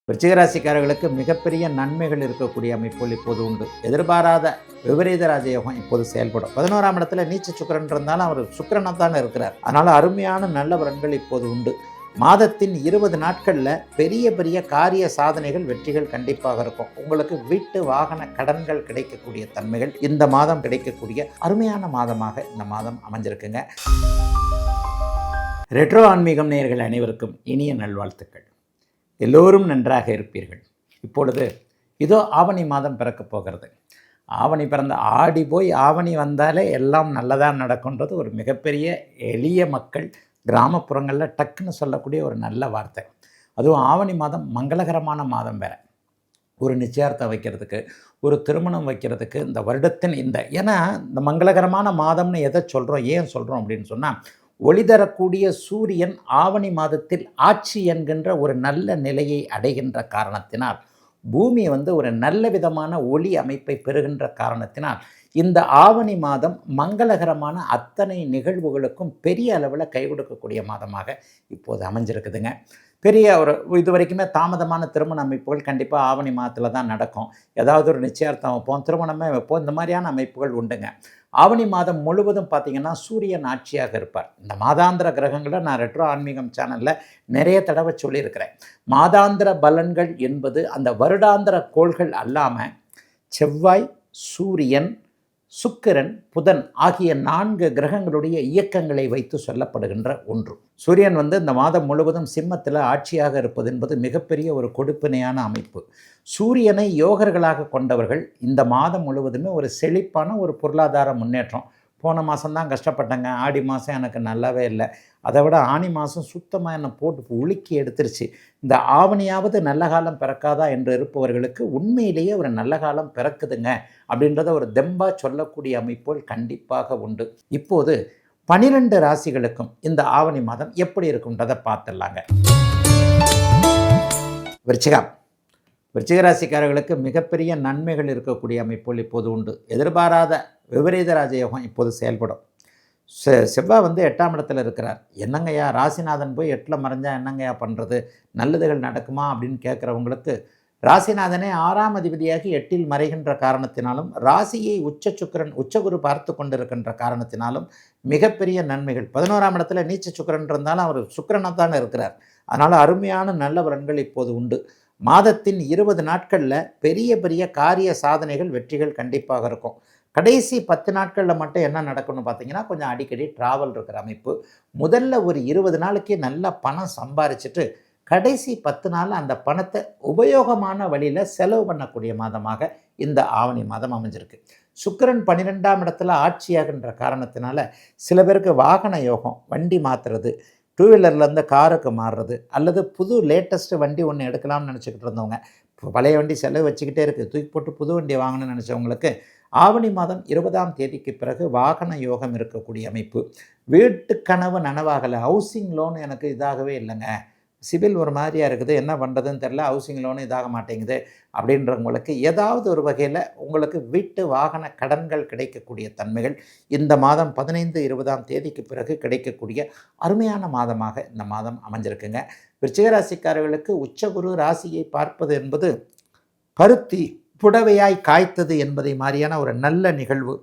விருச்சிக ராசிக்காரர்களுக்கு மிகப்பெரிய நன்மைகள் இருக்கக்கூடிய அமைப்புகள் இப்போது உண்டு. எதிர்பாராத விபரீத ராஜயோகம் இப்போது செயல்படும். 11ஆம் இடத்துல நீச்ச சுக்கிரன் இருந்தாலும் அவர் சுக்கிரனாக தான் இருக்கிறார். அதனால் அருமையான நல்ல பலன்கள் இப்போது உண்டு. மாதத்தின் 20 நாட்களில் பெரிய பெரிய காரிய சாதனைகள் வெற்றிகள் கண்டிப்பாக இருக்கும். உங்களுக்கு வீட்டு வாகன கடன்கள் கிடைக்கக்கூடிய தன்மைகள் இந்த மாதம் கிடைக்கக்கூடிய அருமையான மாதமாக இந்த மாதம் அமைஞ்சிருக்குங்க. ரெட்ரோ ஆன்மீகம் நேயர்கள் அனைவருக்கும் இனிய நல்வாழ்த்துக்கள். எல்லோரும் நன்றாக இருப்பீர்கள். இப்பொழுது இதோ ஆவணி மாதம் பிறக்கப் போகிறது. ஆவணி பிறந்த ஆடி போய் ஆவணி வந்தாலே எல்லாம் நல்லதாக நடக்குன்றது ஒரு மிகப்பெரிய எளிய மக்கள் கிராமப்புறங்களில் டக்குன்னு சொல்லக்கூடிய ஒரு நல்ல வார்த்தை. அதுவும் ஆவணி மாதம் மங்களகரமான மாதம் வேறு. ஒரு நிச்சயார்த்தம் வைக்கிறதுக்கு, ஒரு திருமணம் வைக்கிறதுக்கு, இந்த வருடத்தின் ஏன்னா இந்த மங்களகரமான மாதம்னு எதை சொல்கிறோம், ஏன் சொல்கிறோம் அப்படின்னு சொன்னால், ஒளி தரக்கூடிய சூரியன் ஆவணி மாதத்தில் ஆட்சி என்கின்ற ஒரு நல்ல நிலையை அடைகின்ற காரணத்தினால், பூமி ஒரு நல்ல விதமான ஒளி அமைப்பை பெறுகின்ற காரணத்தினால், இந்த ஆவணி மாதம் மங்களகரமான அத்தனை நிகழ்வுகளுக்கும் பெரிய அளவில் கை கொடுக்கக்கூடிய மாதமாக இப்போது அமைஞ்சிருக்குதுங்க. பெரிய இது வரைக்குமே தாமதமான திருமண அமைப்புகள் கண்டிப்பாக ஆவணி மாதத்தில் தான் நடக்கும். ஏதாவது ஒரு நிச்சயார்த்தம் வைப்போம், திருமணமே வைப்போம், இந்த மாதிரியான அமைப்புகள் உண்டுங்க. ஆவணி மாதம் முழுவதும் பார்த்திங்கன்னா சூரியன் ஆட்சியாக இருப்பார். இந்த மாதாந்திர கிரகங்களை நான் ரெட்ரோ ஆன்மீகம் சேனலில் நிறைய தடவை சொல்லியிருக்கிறேன். மாதாந்திர பலன்கள் என்பது அந்த வருடாந்திர கோள்கள் அல்லாமல் செவ்வாய், சூரியன், சுக்கிரன், புதன் ஆகிய 4 கிரகங்களுடைய இயக்கங்களை வைத்து சொல்லப்படுகின்ற ஒன்று. சூரியன் இந்த மாதம் முழுவதும் சிம்மத்தில் ஆட்சியாக இருப்பது என்பது மிகப்பெரிய ஒரு கொடுப்பினையான அமைப்பு. சூரியனை யோகர்களாக கொண்டவர்கள் இந்த மாதம் முழுவதுமே ஒரு செழிப்பான ஒரு பொருளாதார முன்னேற்றம். போன மாதம்தான் கஷ்டப்பட்டேங்க, ஆடி மாதம் எனக்கு நல்லாவே இல்லை, அதை விட ஆனி மாதம் சுத்தமாக என்னை போட்டு உலுக்கி எடுத்துருச்சு, இந்த ஆவணியாவது நல்ல காலம் பிறக்காதா என்று இருப்பவர்களுக்கு உண்மையிலேயே ஒரு நல்ல காலம் பிறக்குதுங்க அப்படின்றத ஒரு தெம்பாக சொல்லக்கூடிய அமைப்புகள் கண்டிப்பாக உண்டு. இப்போது 12 ராசிகளுக்கும் இந்த ஆவணி மாதம் எப்படி இருக்குன்றதை பார்த்துடலாங்க. விருச்சிக ராசிக்காரர்களுக்கு மிகப்பெரிய நன்மைகள் இருக்கக்கூடிய அமைப்புகள் இப்போது உண்டு. எதிர்பாராத விபரீத ராஜயோகம் இப்போது செயல்படும். செவ்வாய் 8ஆம் இடத்துல இருக்கிறார். என்னங்கய்யா ராசிநாதன் போய் 8ல் மறைஞ்சா என்னங்கய்யா பண்ணுறது, நல்லதுகள் நடக்குமா அப்படின்னு கேட்குறவங்களுக்கு, ராசிநாதனே 6ஆம் அதிபதியாகி 8ல் மறைகின்ற காரணத்தினாலும், ராசியை உச்சகுரு பார்த்து கொண்டிருக்கின்ற காரணத்தினாலும் மிகப்பெரிய நன்மைகள். 11ஆம் இடத்துல நீச்ச சுக்கிரன் இருந்தாலும் அவர் சுக்கிரனாக தான் இருக்கிறார். அதனால் அருமையான நல்ல பலன்கள் இப்போது உண்டு. மாதத்தின் 20 நாட்களில் பெரிய பெரிய காரிய சாதனைகள் வெற்றிகள் கண்டிப்பாக இருக்கும். கடைசி 10 நாட்களில் மட்டும் என்ன நடக்கும்னு பார்த்தீங்கன்னா, கொஞ்சம் அடிக்கடி ட்ராவல் இருக்கிற அமைப்பு. முதல்ல ஒரு 20 நாளைக்கு நல்ல பணம் சம்பாரிச்சிட்டு கடைசி 10 நாள் அந்த பணத்தை உபயோகமான வழியில் செலவு பண்ணக்கூடிய மாதமாக இந்த ஆவணி மாதம் அமைஞ்சிருக்கு. சுக்கிரன் 12ஆம் இடத்துல ஆட்சியாகின்ற காரணத்தினால சில பேருக்கு வாகன யோகம், வண்டி மாற்றுறது, 2 வீலர்லேருந்து காருக்கு மாறுறது, அல்லது புது லேட்டஸ்ட்டு வண்டி ஒன்று எடுக்கலாம்னு நினச்சிக்கிட்டு இருந்தவங்க, பழைய வண்டி செலவு வச்சுக்கிட்டே இருக்குது, தூக்கி போட்டு புது வண்டி வாங்கணும்னு நினச்சவங்களுக்கு ஆவணி மாதம் 20ஆம் தேதிக்கு பிறகு வாகன யோகம் இருக்கக்கூடிய அமைப்பு. வீட்டு கனவு நனவாகலை, ஹவுசிங் லோன் எனக்கு இதாகவே இல்லைங்க, சிபில் ஒரு மாதிரியாக இருக்குது, என்ன பண்ணுறதுன்னு தெரில, ஹவுசிங் லோனு இதாக மாட்டேங்குது அப்படின்றவங்களுக்கு ஏதாவது ஒரு வகையில் உங்களுக்கு வீட்டு வாகன கடன்கள் கிடைக்கக்கூடிய தன்மைகள் இந்த மாதம் 15, 20ஆம் தேதிக்கு பிறகு கிடைக்கக்கூடிய அருமையான மாதமாக இந்த மாதம் அமைஞ்சிருக்குங்க. விருச்சிக ராசிக்காரர்களுக்கு உச்சகுரு ராசியை பார்ப்பது என்பது பருத்தி புடவையாய் காய்த்தது என்பதை மாதிரியான ஒரு நல்ல நிகழ்வு.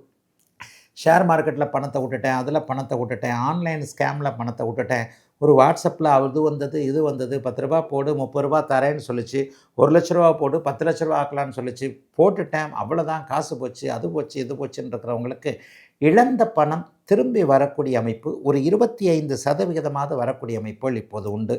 ஷேர் மார்க்கெட்டில் பணத்தை விட்டுட்டேன், அதில் பணத்தை விட்டுட்டேன், ஆன்லைன் ஸ்கேமில் பணத்தை விட்டுட்டேன், ஒரு வாட்ஸ்அப்பில் அது வந்தது இது வந்தது, 10 ரூபா போடு 30 ரூபா தரேன்னு சொல்லிச்சு, 1 லட்ச ரூபா போடு 10 லட்ச ரூபா ஆக்கலான்னு சொல்லிச்சு, போட்டுட்டேன், அவ்வளோதான், காசு போச்சு, அது போச்சு, இது போச்சுன்னு இருக்கிறவங்களுக்கு இழந்த பணம் திரும்பி வரக்கூடிய அமைப்பு ஒரு 25% வரக்கூடிய அமைப்புகள் இப்போது உண்டு.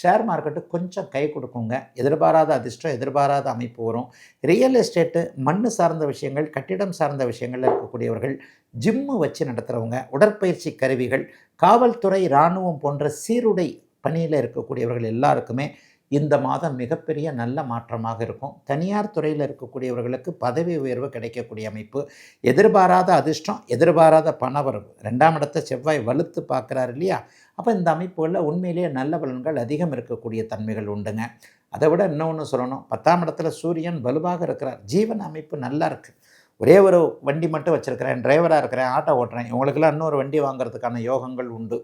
ஷேர் மார்க்கெட்டு கொஞ்சம் கை கொடுக்குங்க, எதிர்பாராத அதிர்ஷ்டம், எதிர்பாராத அமைப்பு வரும். ரியல் எஸ்டேட்டு, மண் சார்ந்த விஷயங்கள், கட்டிடம் சார்ந்த விஷயங்களில் இருக்கக்கூடியவர்கள், ஜிம்மு வச்சு நடத்துகிறவங்க, உடற்பயிற்சி கருவிகள், காவல்துறை, இராணுவம் போன்ற சீருடை பணியில் இருக்கக்கூடியவர்கள் எல்லாருக்குமே இந்த மாதம் மிகப்பெரிய நல்ல மாற்றமாக இருக்கும். தனியார் துறையில் இருக்கக்கூடியவர்களுக்கு பதவி உயர்வு கிடைக்கக்கூடிய அமைப்பு. எதிர்பாராத அதிர்ஷ்டம், எதிர்பாராத பணவரவு. 2ஆம் இடத்தை செவ்வாய் வலுத்து பார்க்குறாரு இல்லையா, அப்போ இந்த அமைப்புகளில் உண்மையிலேயே நல்ல பலன்கள் அதிகம் இருக்கக்கூடிய தன்மைகள் உண்டுங்க. அதை விட இன்னொன்று சொல்லணும், 10ஆம் இடத்துல சூரியன் வலுவாக இருக்கிறார். ஜீவன அமைப்பு நல்லா இருக்குது. ஒரே ஒரு வண்டி மட்டும் வச்சுருக்கிறேன், டிரைவராக இருக்கிறேன், ஆட்டோ ஓட்டுறேன், இவங்களுக்கெல்லாம் இன்னொரு வண்டி வாங்குறதுக்கான யோகங்கள் உண்டு.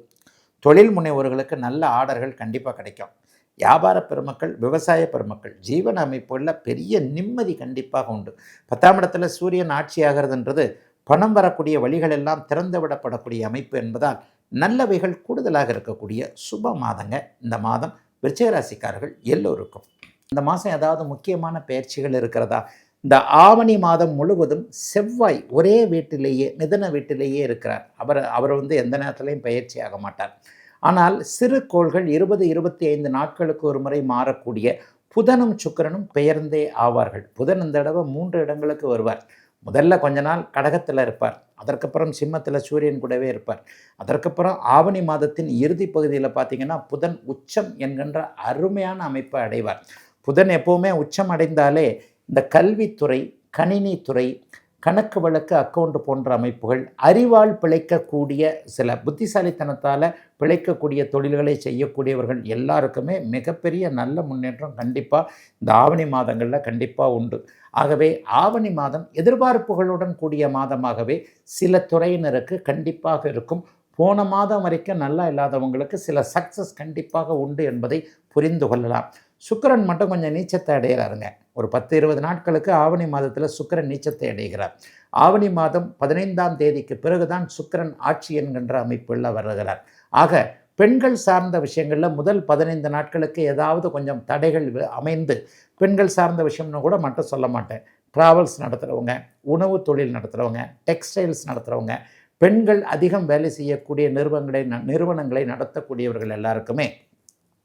தொழில் முனைவோர்களுக்கு நல்ல ஆர்டர்கள் கண்டிப்பாக கிடைக்கும். வியாபார பெருமக்கள், விவசாய பெருமக்கள், ஜீவன அமைப்புகளில் பெரிய நிம்மதி கண்டிப்பாக உண்டு. 10ஆம் இடத்துல சூரியன் ஆட்சி ஆகிறதுன்றது பணம் வரக்கூடிய வழிகள் எல்லாம் திறந்து விடப்படக்கூடிய அமைப்பு என்பதால் நல்லவைகள் கூடுதலாக இருக்கக்கூடிய சுப மாதங்க இந்த மாதம் விருச்சிக ராசிக்காரர்கள் எல்லோருக்கும். இந்த மாதம் ஏதாவது முக்கியமான பயிற்சிகள் இருக்கிறதா? இந்த ஆவணி மாதம் முழுவதும் செவ்வாய் ஒரே வீட்டிலேயே மிதுன வீட்டிலேயே இருக்கிறார். அவர் எந்த நேரத்திலையும் பயிற்சி ஆக மாட்டார். ஆனால் சிறு கோள்கள் 20-25 நாட்களுக்கு ஒரு முறை மாறக்கூடிய புதனும் சுக்கிரனும் பெயர்ந்தே ஆவார்கள். புதன் இந்த தடவை 3 இடங்களுக்கு வருவார். முதல்ல கொஞ்ச நாள் கடகத்தில் இருப்பார், அதற்கப்புறம் சிம்மத்தில் சூரியன் கூடவே இருப்பார். அதற்கப்புறம் ஆவணி மாதத்தின் இறுதி பகுதியில் பார்த்திங்கன்னா புதன் உச்சம் என்கின்ற அருமையான அமைப்பை அடைவார். புதன் எப்போவுமே உச்சம் அடைந்தாலே இந்த கல்வித்துறை, கணினித்துறை, கணக்கு வழக்கு, அக்கௌண்ட் போன்ற அமைப்புகள், அறிவால் பிழைக்கக்கூடிய சில புத்திசாலித்தனத்தால் பிழைக்கக்கூடிய தொழில்களை செய்யக்கூடியவர்கள் எல்லாருக்குமே மிகப்பெரிய நல்ல முன்னேற்றம் கண்டிப்பாக இந்த ஆவணி மாதங்களில் கண்டிப்பாக உண்டு. ஆகவே ஆவணி மாதம் எதிர்பார்ப்புகளுடன் கூடிய மாதமாகவே சில துறையினருக்கு கண்டிப்பாக இருக்கும். போன மாதம் வரைக்கும் நல்லா இல்லாதவங்களுக்கு சில சக்ஸஸ் கண்டிப்பாக உண்டு என்பதை புரிந்து கொள்ளலாம். சுக்கிரன் மட்டும் கொஞ்சம் நீச்சத்தை அடைகிறாருங்க. ஒரு 10-20 நாட்களுக்கு ஆவணி மாதத்தில் சுக்கிரன் நீச்சத்தை அடைகிறார். ஆவணி மாதம் 15ஆம் தேதிக்கு பிறகுதான் சுக்கிரன் ஆட்சி என்கின்ற அமைப்புள்ள வருகிறார். ஆக பெண்கள் சார்ந்த விஷயங்களில் முதல் 15 நாட்களுக்கு ஏதாவது கொஞ்சம் தடைகள் அமைந்து, பெண்கள் சார்ந்த விஷயம்னு கூட மட்டும் சொல்ல மாட்டேன், ட்ராவல்ஸ் நடத்துகிறவங்க, உணவு தொழில் நடத்துகிறவங்க, டெக்ஸ்டைல்ஸ் நடத்துகிறவங்க, பெண்கள் அதிகம் வேலை செய்யக்கூடிய நிறுவனங்களை நடத்தக்கூடியவர்கள் எல்லாருக்குமே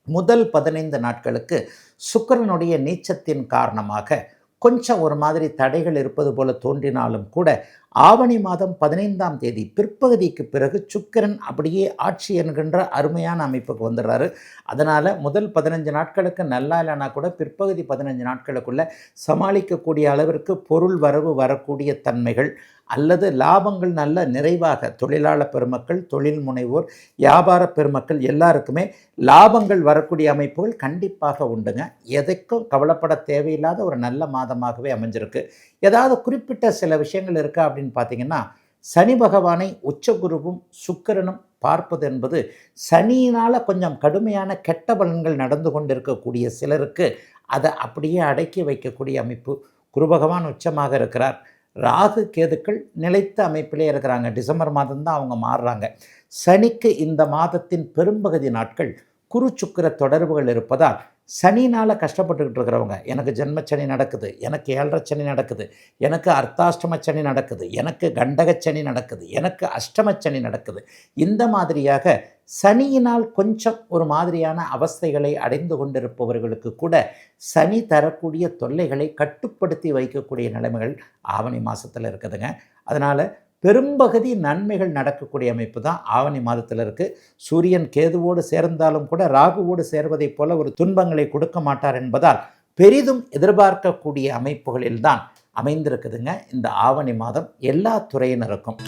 முதல் 15 நாட்களுக்கு சுக்கிரனுடைய நீச்சத்தின் காரணமாக கொஞ்சம் ஒரு மாதிரி தடைகள் இருப்பது போல தோன்றினாலும் கூட ஆவணி மாதம் 15ஆம் தேதி பிற்பகுதிக்கு பிறகு சுக்கிரன் அப்படியே ஆட்சி என்கின்ற அருமையான அமைப்புக்கு வந்துடுறாரு. அதனால் முதல் 15 நாட்களுக்கு நல்லா இல்லைனா கூட பிற்பகுதி 15 நாட்களுக்குள்ளே சமாளிக்கக்கூடிய அளவிற்கு பொருள் வரவு வரக்கூடிய தன்மைகள் அல்லது லாபங்கள் நல்ல நிறைவாக தொழிலாளர் பெருமக்கள், தொழில் முனைவோர், வியாபார பெருமக்கள் எல்லாருக்குமே லாபங்கள் வரக்கூடிய அமைப்புகள் கண்டிப்பாக உண்டுங்க. எதைக்கும் கவலைப்பட தேவையில்லாத ஒரு நல்ல மாதமாகவே அமைஞ்சிருக்கு. ஏதாவது குறிப்பிட்ட சில விஷயங்கள் இருக்கா அப்படின்னு பார்த்தீங்கன்னா, சனி பகவானை உச்சகுருவும் சுக்கிரனும் பார்ப்பது என்பது சனியினால் கொஞ்சம் கடுமையான கெட்ட பலன்கள் நடந்து கொண்டிருக்கக்கூடிய சிலருக்கு அதை அப்படியே அடக்கி வைக்கக்கூடிய அமைப்பு. குரு பகவான் உச்சமாக இருக்கிறார். ராகு கேதுக்கள் நிலைத்த அமைப்பிலே இருக்கிறாங்க. டிசம்பர் மாதம்தான் அவங்க மாறுறாங்க. சனிக்கு இந்த மாதத்தின் பெரும்பகுதி நாட்கள் குரு சுக்கிர தொடர்புகள் இருப்பதால் சனினால் கஷ்டப்பட்டுக்கிட்டு இருக்கிறவங்க, எனக்கு ஜென்மச்சனி நடக்குது, எனக்கு 7.5 சனி நடக்குது, எனக்கு அர்த்தாஷ்டம சனி நடக்குது, எனக்கு கண்டகச்சனி நடக்குது, எனக்கு அஷ்டமச்சனி நடக்குது, இந்த மாதிரியாக சனியினால் கொஞ்சம் ஒரு மாதிரியான அவஸ்தைகளை அடைந்து கொண்டிருப்பவர்களுக்கு கூட சனி தரக்கூடிய தொல்லைகளை கட்டுப்படுத்தி வைக்கக்கூடிய நிலைமைகள் ஆவணி மாதத்தில் இருக்குதுங்க. அதனால் பெரும்பகுதி நன்மைகள் நடக்கக்கூடிய அமைப்பு தான் ஆவணி மாதத்தில் இருக்குது. சூரியன் கேதுவோடு சேர்ந்தாலும் கூட ராகுவோடு சேர்வதைப் போல ஒரு துன்பங்களை கொடுக்க மாட்டார் என்பதால் பெரிதும் எதிர்பார்க்கக்கூடிய அமைப்புகளில்தான் அமைந்திருக்குதுங்க இந்த ஆவணி மாதம் எல்லா துறையினருக்கும்.